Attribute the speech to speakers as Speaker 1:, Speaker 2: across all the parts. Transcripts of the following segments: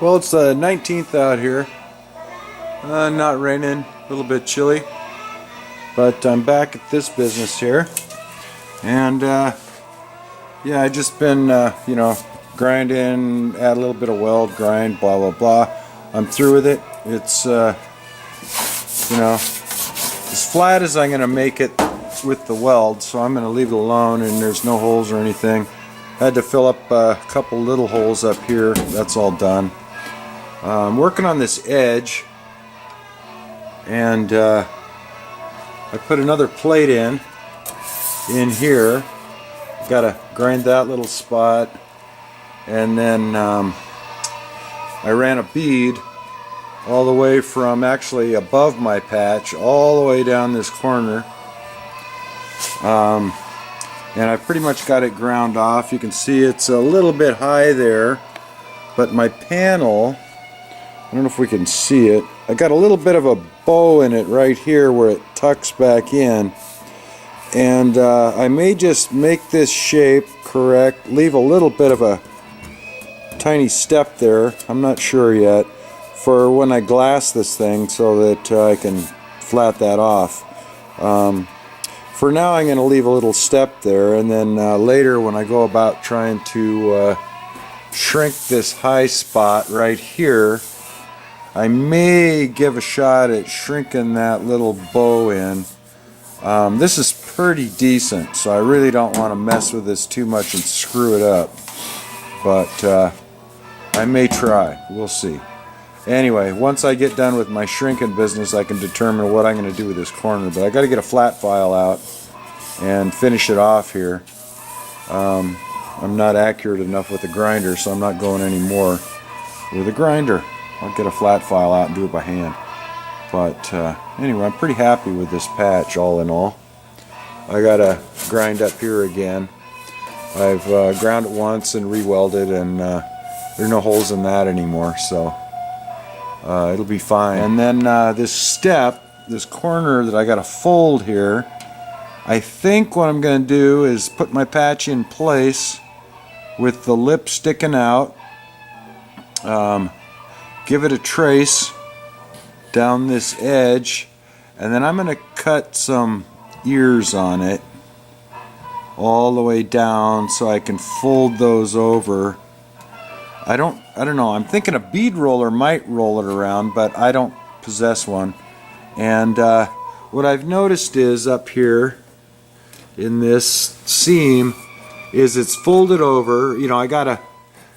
Speaker 1: Well, it's the 19th out here. Not raining, a little bit chilly, but I'm back at this business here, and yeah, I just been grinding, add a little bit of weld, grind, blah blah blah. I'm through with it. It's as flat as I'm gonna make it with the weld, so I'm gonna leave it alone, and there's no holes or anything. I had to fill up a couple little holes up here. That's all done. I'm working on this edge, and I put another plate in here. Got to grind that little spot, and then I ran a bead all the way from actually above my patch all the way down this corner, and I pretty much got it ground off. You can see it's a little bit high there, but my panel, I don't know if we can see it, I got a little bit of a bow in it right here where it tucks back in, and I may just make this shape correct, leave a little bit of a tiny step there, I'm not sure yet, for when I glass this thing so that I can flat that off. For now I'm going to leave a little step there, and then later when I go about trying to shrink this high spot right here, I may give a shot at shrinking that little bow in. This is pretty decent, so I really don't want to mess with this too much and screw it up, but I may try. We'll see. Anyway, once I get done with my shrinking business, I can determine what I'm going to do with this corner, but I got to get a flat file out and finish it off here. I'm not accurate enough with the grinder, so I'm not going any more with a grinder. I'll get a flat file out and do it by hand. But anyway, I'm pretty happy with this patch all in all. I got to grind up here again. I've ground it once and re-welded, and there are no holes in that anymore, so it'll be fine. And then this step, this corner that I got to fold here, I think what I'm going to do is put my patch in place with the lip sticking out, give it a trace down this edge, and then I'm going to cut some ears on it all the way down so I can fold those over. I don't know, I'm thinking a bead roller might roll it around, but I don't possess one. And what I've noticed is up here in this seam is it's folded over.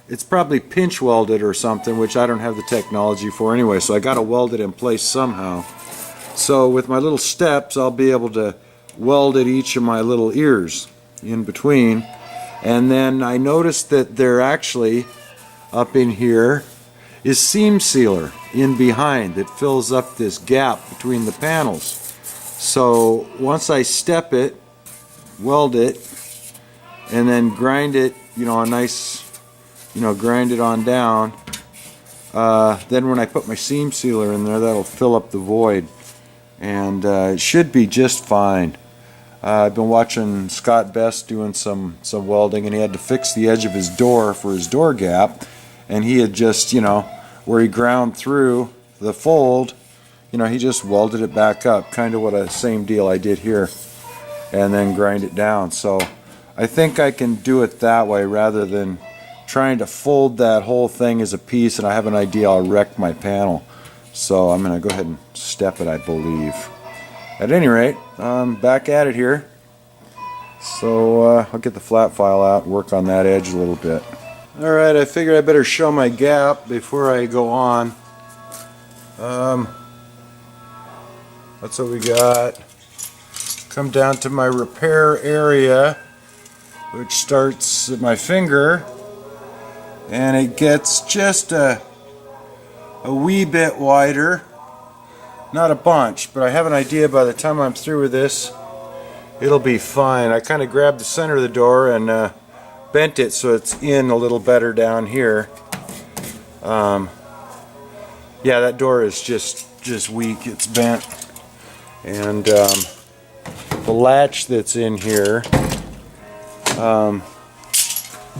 Speaker 1: It's probably pinch welded or something, which I don't have the technology for anyway, so I got to weld it in place somehow. So with my little steps, I'll be able to weld at each of my little ears in between. And then I noticed that there actually, up in here, is seam sealer in behind that fills up this gap between the panels. So once I step it, weld it, and then grind it, a nice, grind it on down, then when I put my seam sealer in there, that'll fill up the void, and it should be just fine. I've been watching Scott Best doing some welding, and he had to fix the edge of his door for his door gap, and he had just, where he ground through the fold, he just welded it back up, kind of what a same deal I did here, and then grind it down. So I think I can do it that way rather than trying to fold that whole thing as a piece, and I have an idea I'll wreck my panel. So I'm going to go ahead and step it, I believe. At any rate, I'm back at it here. So I'll get the flat file out and work on that edge a little bit. Alright, I figured I better show my gap before I go on. That's what we got. Come down to my repair area, which starts at my finger, and it gets just a wee bit wider. Not a bunch, but I have an idea by the time I'm through with this, it'll be fine. I kind of grabbed the center of the door and bent it so it's in a little better down here. Yeah, that door is just weak. It's bent, and the latch that's in here,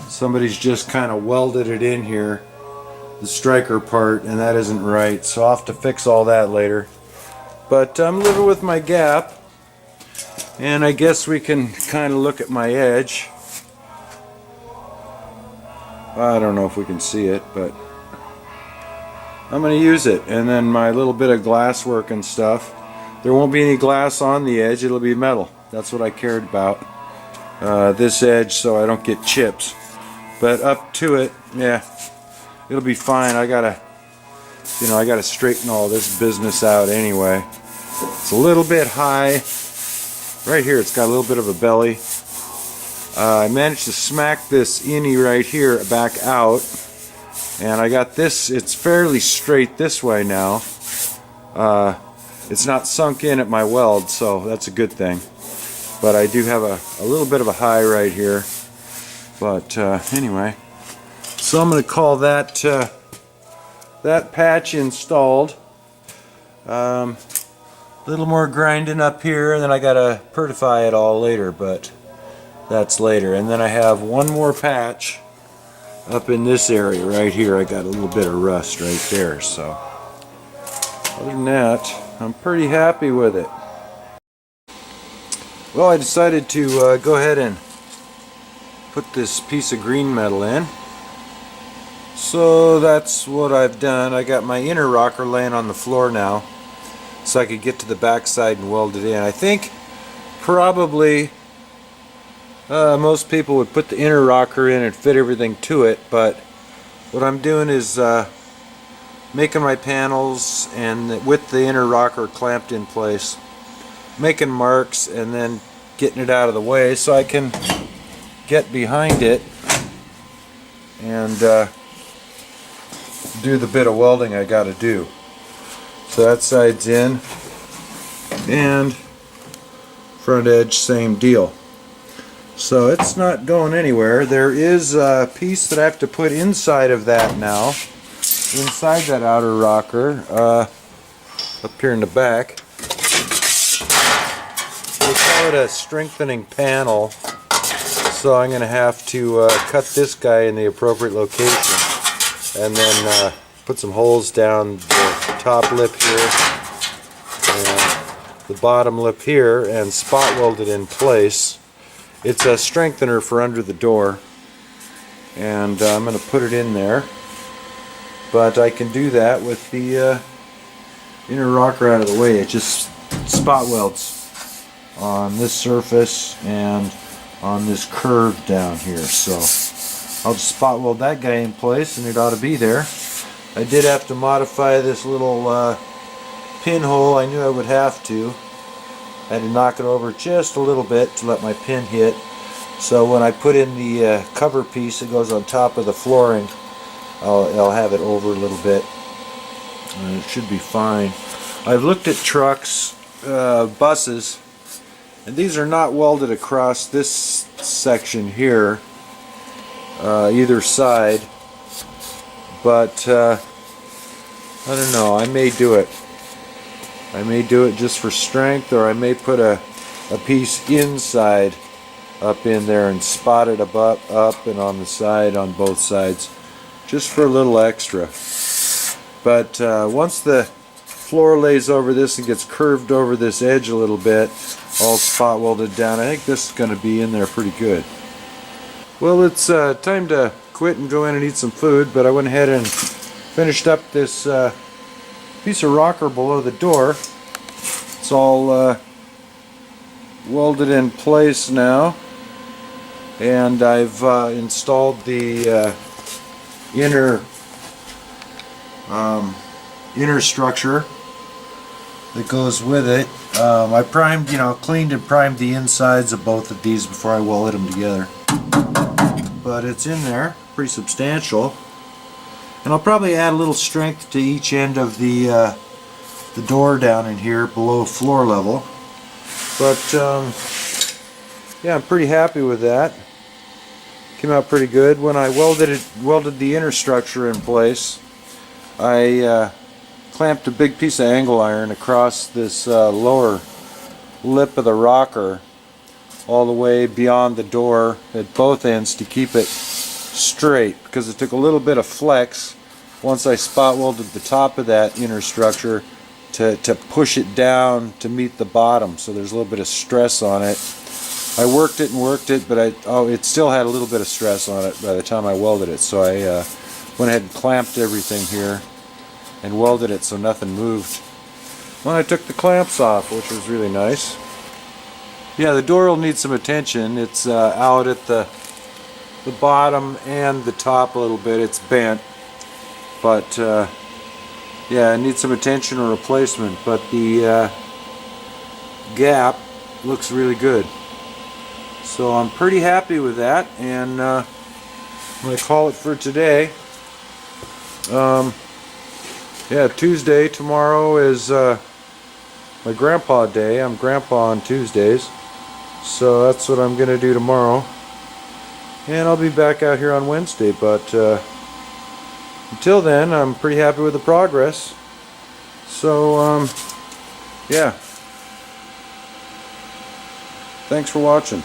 Speaker 1: somebody's just kind of welded it in here the striker part, and that isn't right, so I'll have to fix all that later. But I'm living with my gap, and I guess we can kind of look at my edge. I don't know if we can see it, but I'm going to use it. And then my little bit of glass work and stuff. There won't be any glass on the edge, it'll be metal. That's what I cared about. This edge, so I don't get chips. But up to it, yeah, it'll be fine. I gotta straighten all this business out anyway. It's a little bit high. Right here, it's got a little bit of a belly. I managed to smack this innie right here back out, and I got this. It's fairly straight this way now. It's not sunk in at my weld, so that's a good thing. But I do have a little bit of a high right here. But anyway, so I'm going to call that that patch installed. A little more grinding up here, and then I got to pertify it all later, but that's later. And then I have one more patch up in this area right here. I got a little bit of rust right there, so other than that, I'm pretty happy with it. Well, I decided to go ahead and put this piece of green metal in. So that's what I've done. I got my inner rocker laying on the floor now, so I could get to the back side and weld it in. I think probably most people would put the inner rocker in and fit everything to it, but what I'm doing is making my panels and with the inner rocker clamped in place, making marks, and then getting it out of the way so I can get behind it and do the bit of welding I got to do. So that side's in, and front edge same deal. So it's not going anywhere. There is a piece that I have to put inside of that now, inside that outer rocker, up here in the back. They call it a strengthening panel, so I'm going to have to cut this guy in the appropriate location, and then put some holes down the top lip here and the bottom lip here, and spot weld it in place. It's a strengthener for under the door, and I'm going to put it in there, but I can do that with the inner rocker out of the way. It just spot welds on this surface and on this curve down here, so I'll just spot weld that guy in place and it ought to be there. I did have to modify this little pinhole. I knew I would have to. I had to knock it over just a little bit to let my pin hit, so when I put in the cover piece that goes on top of the flooring, I'll have it over a little bit and it should be fine. I've looked at trucks, buses, and these are not welded across this section here, either side, but I don't know, I may do it. I may do it just for strength, or I may put a piece inside up in there and spot it up and on the side, on both sides, just for a little extra. But once the floor lays over this and gets curved over this edge a little bit, all spot welded down, I think this is going to be in there pretty good. Well, it's time to quit and go in and eat some food, but I went ahead and finished up this piece of rocker below the door. It's all welded in place now, and I've installed the inner structure that goes with it. I primed, cleaned and primed the insides of both of these before I welded them together. But it's in there, pretty substantial. And I'll probably add a little strength to each end of the door down in here below floor level. But yeah, I'm pretty happy with that. Came out pretty good. When I welded the inner structure in place, I clamped a big piece of angle iron across this lower lip of the rocker all the way beyond the door at both ends to keep it straight, because it took a little bit of flex once I spot welded the top of that inner structure to push it down to meet the bottom, so there's a little bit of stress on it. I worked it and worked it, but it still had a little bit of stress on it by the time I welded it, so I went ahead and clamped everything here and welded it so nothing moved. Well, I took the clamps off, which was really nice. Yeah, the door will need some attention. It's out at the bottom and the top a little bit. It's bent, but yeah, it needs some attention or replacement, but the gap looks really good. So I'm pretty happy with that, and I'm going to call it for today. Yeah, Tuesday, tomorrow is my grandpa day. I'm grandpa on Tuesdays, so that's what I'm going to do tomorrow. And I'll be back out here on Wednesday, but until then, I'm pretty happy with the progress. So, yeah. Thanks for watching.